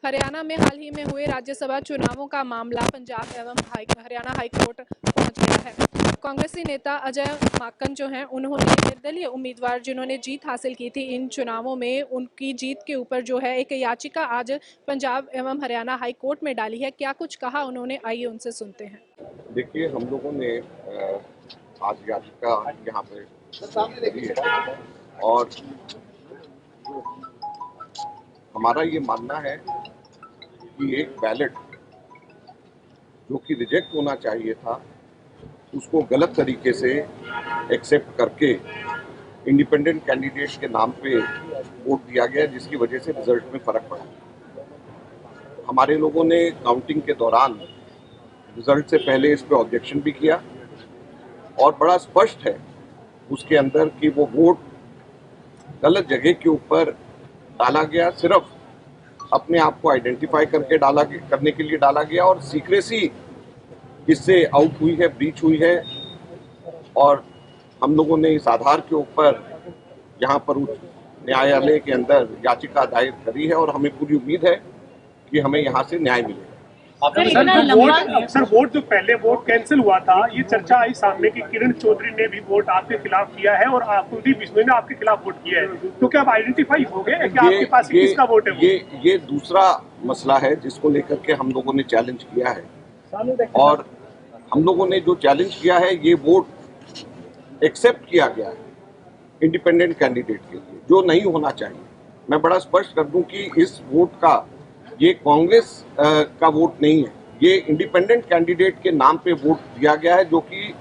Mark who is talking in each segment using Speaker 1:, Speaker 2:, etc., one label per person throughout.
Speaker 1: हरियाणा में हाल ही में हुए राज्यसभा चुनावों का मामला पंजाब एवं हरियाणा हाईकोर्ट पहुंच गया है। कांग्रेसी नेता अजय माकन जो हैं, उन्होंने निर्दलीय उम्मीदवार जिन्होंने जीत हासिल की थी इन चुनावों में, उनकी जीत के ऊपर जो है एक याचिका आज पंजाब एवं हरियाणा हाईकोर्ट में डाली है। क्या कुछ कहा उन्होंने, आइए उनसे सुनते हैं।
Speaker 2: देखिए, हम लोगों ने आज याचिका यहाँ पे दी है और हमारा ये मानना है कि एक बैलेट जो कि रिजेक्ट होना चाहिए था उसको गलत तरीके से एक्सेप्ट करके इंडिपेंडेंट कैंडिडेट के नाम पे वोट दिया गया, जिसकी वजह से रिजल्ट में फर्क पड़ा। हमारे लोगों ने काउंटिंग के दौरान रिजल्ट से पहले इस पे ऑब्जेक्शन भी किया और बड़ा स्पष्ट है उसके अंदर कि वो वोट गलत जगह के ऊपर डाला गया, सिर्फ अपने आप को आइडेंटिफाई करके करने के लिए डाला गया और सीक्रेसी इससे आउट हुई है, ब्रीच हुई है। और हम लोगों ने इस आधार के ऊपर यहाँ पर उच्च न्यायालय के अंदर याचिका दायर करी है और हमें पूरी उम्मीद है कि हमें यहाँ से न्याय मिलेगा।
Speaker 3: सर, वोट जो पहले वोट कैंसिल हुआ था, ये चर्चा आई सामने कि किरण चौधरी ने भी वोट आपके खिलाफ किया है और कुलदीप बिश्नोई ने आपके खिलाफ वोट किया है, तो क्या आप आइडेंटिफाई हो गए कि आपके पास किसका वोट है?
Speaker 2: ये दूसरा मसला है जिसको लेकर के हम लोगों ने चैलेंज किया है और हम लोगों ने जो चैलेंज किया है, ये वोट एक्सेप्ट किया गया है इंडिपेंडेंट कैंडिडेट के लिए, जो नहीं होना चाहिए। मैं बड़ा स्पष्ट कर दूं कि इस वोट का ये कांग्रेस का वोट नहीं है, ये इंडिपेंडेंट कैंडिडेट के नाम पे वोट दिया गया है, जो कि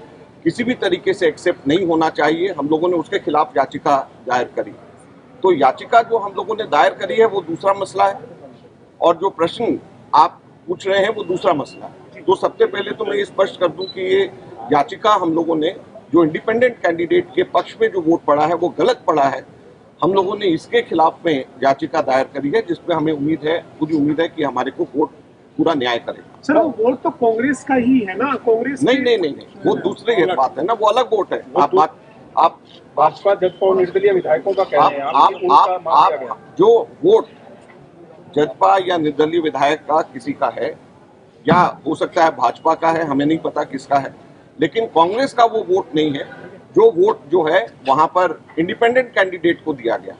Speaker 2: किसी भी तरीके से एक्सेप्ट नहीं होना चाहिए। हम लोगों ने उसके खिलाफ याचिका दायर करी। तो याचिका जो हम लोगों ने दायर करी है वो दूसरा मसला है और जो प्रश्न आप पूछ रहे हैं वो दूसरा मसला है। तो सबसे पहले तो मैं ये स्पष्ट कर दूं कि ये याचिका हम लोगों ने जो इंडिपेंडेंट कैंडिडेट के पक्ष में जो वोट पड़ा है वो गलत पड़ा है। हम लोगों ने इसके खिलाफ में याचिका दायर करी है, जिसपे हमें पूरी उम्मीद है कि हमारे को कोर्ट पूरा न्याय करेगा।
Speaker 3: सर, वो वोट तो कांग्रेस का ही है ना? कांग्रेस
Speaker 2: नहीं, वो दूसरी बात है ना, वो अलग वोट है। आप
Speaker 4: भाजपा जजपा और निर्दलीय विधायकों का कह रहे हैं
Speaker 2: आप जो वोट जजपा या निर्दलीय विधायक का किसी का है या हो सकता है भाजपा का है, हमें नहीं पता किसका है, लेकिन कांग्रेस का वो वोट नहीं है। जो वोट जो है वहां पर इंडिपेंडेंट कैंडिडेट को दिया गया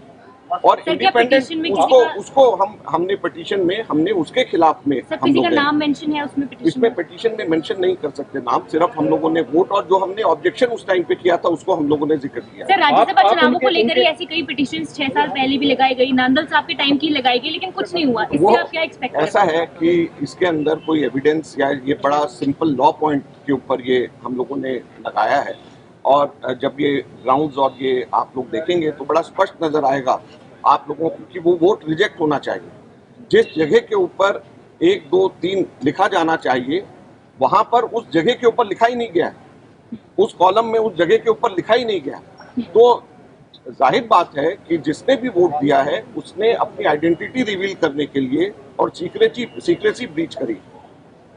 Speaker 2: और इंडिपेंडेंट उसको हमने पिटीशन में हमने उसके खिलाफ में
Speaker 5: हम लोग नाम मेंशन है उसमें
Speaker 2: इसमें पिटीशन में मेंशन नहीं कर सकते नाम, सिर्फ हम लोगों ने वोट और जो हमने ऑब्जेक्शन उस टाइम पे किया था उसको हम लोगों ने जिक्र किया।
Speaker 5: सर, राज्यसभा चुनावों को लेकर ऐसी कई पिटीशंस 6 साल पहले भी लगाई गई, नांदल साहब के टाइम की लगाई गई, लेकिन कुछ नहीं हुआ। इससे आप क्या एक्सपेक्ट?
Speaker 2: ऐसा है कि इसके अंदर कोई एविडेंस या ये बड़ा सिंपल लॉ पॉइंट के ऊपर ये हम लोगों ने लगाया है और जब ये ग्राउंड्स और ये आप लोग देखेंगे तो बड़ा स्पष्ट नजर आएगा आप लोगों को कि वो वोट रिजेक्ट होना चाहिए। जिस जगह के ऊपर 1, 2, 3 लिखा जाना चाहिए वहां पर उस जगह के ऊपर लिखा ही नहीं गया, उस कॉलम में उस जगह के ऊपर लिखा ही नहीं गया। तो जाहिर बात है कि जिसने भी वोट दिया है उसने अपनी आइडेंटिटी रिवील करने के लिए और सीक्रेसी ब्रीच करी।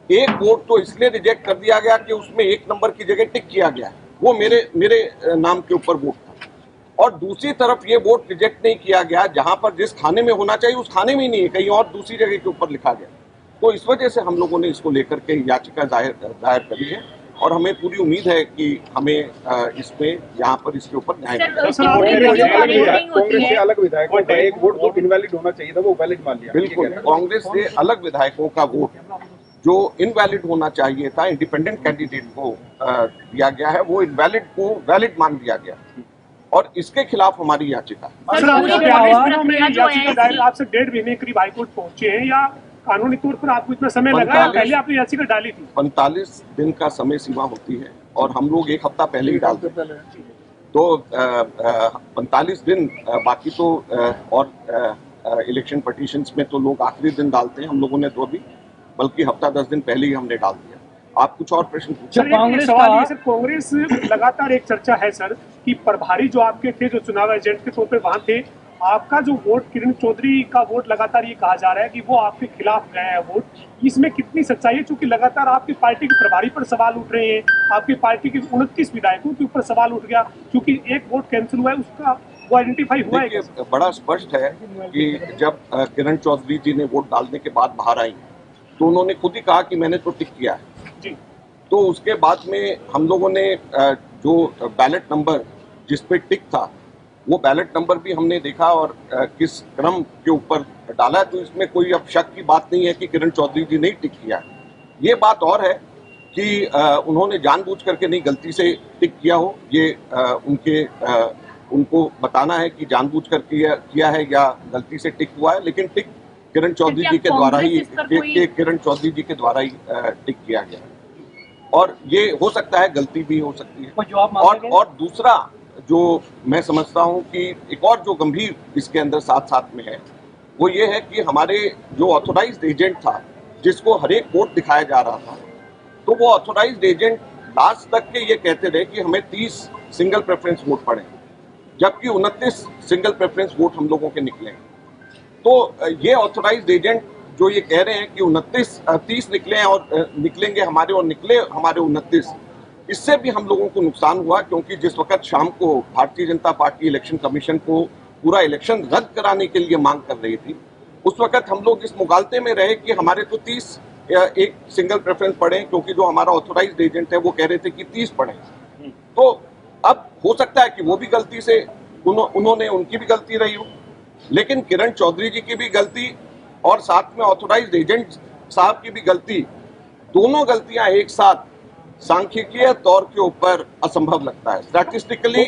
Speaker 2: एक वोट तो इसलिए रिजेक्ट कर दिया गया कि उसमें 1 नंबर की जगह टिक किया गया, वो मेरे नाम के ऊपर वोट था। और दूसरी तरफ ये वोट रिजेक्ट नहीं किया गया जहां पर जिस खाने में होना चाहिए उस खाने में ही नहीं है, कहीं और दूसरी जगह के ऊपर लिखा गया। तो इस वजह से हम लोगों ने इसको लेकर के याचिका दायर करी है और हमें पूरी उम्मीद है कि हमें इसमें यहाँ पर इसके ऊपर न्याय
Speaker 4: कांग्रेस से अलग विधायकों का एक वोट जो इनवैलिड होना चाहिए था वो वैलिड मान लिया।
Speaker 2: बिल्कुल, कांग्रेस से अलग विधायकों का वोट जो इनवैलिड होना चाहिए था इंडिपेंडेंट कैंडिडेट को दिया गया है, वो इनवैलिड को वैलिड मान दिया गया और इसके खिलाफ हमारी याचिका।
Speaker 3: आपसे 1.5 महीने करीब हाईकोर्ट पहुंचे हैं, या कानूनी तौर पर आपको इतना समय लगा? पहले आपने याचिका डाली थी।
Speaker 2: 45 दिन का समय सीमा होती है और हम लोग 1 हफ्ता पहले ही डालते हैं, तो 45 दिन बाकी तो और इलेक्शन पिटीशंस में तो लोग आखिरी दिन डालते हैं, हम लोगों ने तो अभी बल्कि हफ्ता 10 दिन पहले ही हमने डाल दिया। आप कुछ और प्रश्न पूछे?
Speaker 3: कांग्रेस लगातार एक चर्चा है सर कि प्रभारी जो आपके थे, जो चुनाव एजेंट के तौर पे वहां थे, आपका जो वोट किरण चौधरी का वोट लगातार ये कहा जा रहा है कि वो आपके खिलाफ गया है वोट, इसमें कितनी सच्चाई है? क्योंकि लगातार आपकी पार्टी के प्रभारी पर सवाल उठ रहे हैं, आपकी पार्टी के 29 विधायकों के ऊपर सवाल उठ गया क्योंकि एक वोट कैंसिल हुआ है, उसका वो आइडेंटिफाई हुआ है?
Speaker 2: देखिए, बड़ा स्पष्ट है कि जब किरण चौधरी जी ने वोट डालने के बाद बाहर आई तो उन्होंने खुद ही कहा कि मैंने तो टिक किया है।
Speaker 3: जी।
Speaker 2: तो उसके बाद में हम लोगों ने जो बैलेट नंबर जिस पे टिक था वो बैलेट नंबर भी हमने देखा और किस क्रम के ऊपर डाला है, तो इसमें कोई अब शक की बात नहीं है कि किरण चौधरी जी ने टिक किया है। ये बात और है कि उन्होंने जानबूझ करके नहीं, गलती से टिक किया हो, ये उनको बताना है कि जानबूझ कर किया है या गलती से टिक हुआ है, लेकिन टिक किरण चौधरी जी के द्वारा ही टिक किया गया है। और ये हो सकता है गलती भी हो सकती है। और दूसरा जो मैं समझता हूँ कि एक और जो गंभीर इसके अंदर साथ साथ में है वो ये है कि हमारे जो ऑथोराइज्ड एजेंट था जिसको हर एक वोट दिखाया जा रहा था, तो वो ऑथोराइज्ड एजेंट लास्ट तक के ये कहते रहे कि हमें 30 सिंगल प्रेफरेंस वोट पड़े, जबकि 29 सिंगल प्रेफरेंस वोट हम लोगों के निकले। तो ये ऑथोराइज्ड एजेंट जो ये कह रहे हैं कि 30 निकले हैं और निकलेंगे हमारे और निकले हमारे 29, इससे भी हम लोगों को नुकसान हुआ, क्योंकि जिस वक्त शाम को Bharatiya Janata party election commission को पूरा इलेक्शन रद्द कराने के लिए मांग कर रही थी, उस वक्त हम लोग इस मुगालते में रहे कि हमारे तो 30 एक सिंगल प्रेफरेंस पड़े, क्योंकि जो हमारा ऑथोराइज्ड एजेंट है वो कह रहे थे कि 30 पड़े। तो अब हो सकता है कि वो भी गलती से उनकी भी गलती रही हो, लेकिन किरण चौधरी जी की भी गलती और साथ में ऑथोराइज्ड एजेंट साहब की भी गलती, दोनों गलतियां एक साथ सांख्यिकीय तौर के ऊपर असंभव लगता है। स्टैटिस्टिकली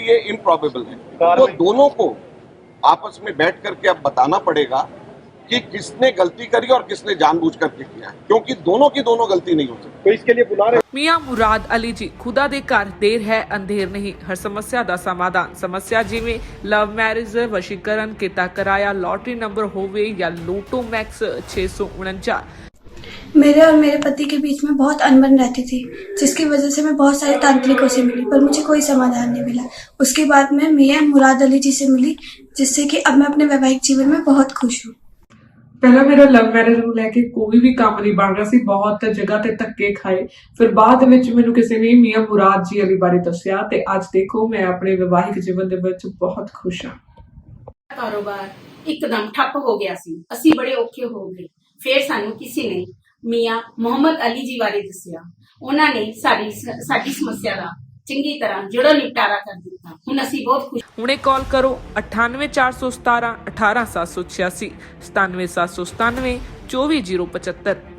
Speaker 2: ये इम्प्रॉबेबल है। तो दोनों को आपस में बैठ करके अब बताना पड़ेगा कि किसने गलती करी और किसने जानबूझ करके किया है, क्योंकि दोनों की दोनों गलती नहीं हो सकती।
Speaker 4: तो इसके लिए बुला रहे
Speaker 6: ਮੀਆਂ ਮੁਰਾਦ ਅਲੀ ਜੀ ਖੁਦਾ ਦੇ ਘਰ ਦੇਰ ਹੈ ਅੰਧੇਰ ਨਹੀਂ। ਹਰ ਸਮੱਸਿਆ ਦਾ ਸਮਾਧਾਨ, ਸਮੱਸਿਆ ਜਿਵੇਂ ਲਵ ਮੈਰਿਜ, ਵਸ਼ੀਕਰਨ, ਕਿੱਤਾ ਕਿਰਾਇਆ, लॉटरी नंबर होवे या लोटो मैक्स 649।
Speaker 7: मेरे और मेरे पति के बीच में बहुत अनबन रहती थी, जिसकी वजह से मैं बहुत सारे तांत्रिकों से मिली पर मुझे कोई समाधान नहीं मिला। उसके बाद मैं मियां मुराद अली जी से मिली, जिससे कि अब मैं अपने वैवाहिक जीवन में बहुत खुश हूँ।
Speaker 6: ਪਹਿਲਾਂ ਮੇਰਾ ਲਵ ਮੈਰਿਜ ਨੂੰ ਲੈ ਕੇ ਕੋਈ ਵੀ ਕੰਮ ਨਹੀਂ ਬਣ ਰਿਹਾ ਸੀ, ਬਹੁਤ ਜਗ੍ਹਾ ਤੇ ਧੱਕੇ ਖਾਏ। ਫਿਰ ਬਾਅਦ ਵਿੱਚ ਮੈਨੂੰ ਕਿਸੇ ਨੇ ਮੀਆਂ ਮੁਰਾਦ ਜੀ ਅਲੀ ਬਾਰੇ ਦੱਸਿਆ ਤੇ ਅੱਜ ਦੇਖੋ ਮੈਂ ਆਪਣੇ ਵਿਵਾਹਿਕ ਜੀਵਨ ਦੇ ਵਿੱਚ ਬਹੁਤ ਖੁਸ਼ ਹਾਂ।
Speaker 8: ਕਾਰੋਬਾਰ ਇੱਕਦਮ ਠੱਪ ਹੋ ਗਿਆ ਸੀ, ਅਸੀਂ ਬੜੇ ਔਖੇ ਹੋ ਗਏ। ਫਿਰ ਸਾਨੂੰ ਕਿਸੇ ਨੇ ਮੀਆਂ ਮੁਹੰਮਦ ਅਲੀ ਜੀ ਬਾਰੇ ਦੱਸਿਆ। ਉਹਨਾਂ ਨੇ ਸਾਡੀ ਸਮੱਸਿਆ ਦਾ ਚੰਗੀ ਤਰ੍ਹਾਂ ਜੜੋਂ ਨਿਪਟਾਰਾ ਕਰ ਦਿੱਤਾ। ਹੁਣ ਅਸੀਂ ਬਹੁਤ ਖੁਸ਼।
Speaker 6: ਹੁਣੇ ਕਾਲ ਕਰੋ 98 417 18786 97797 24075।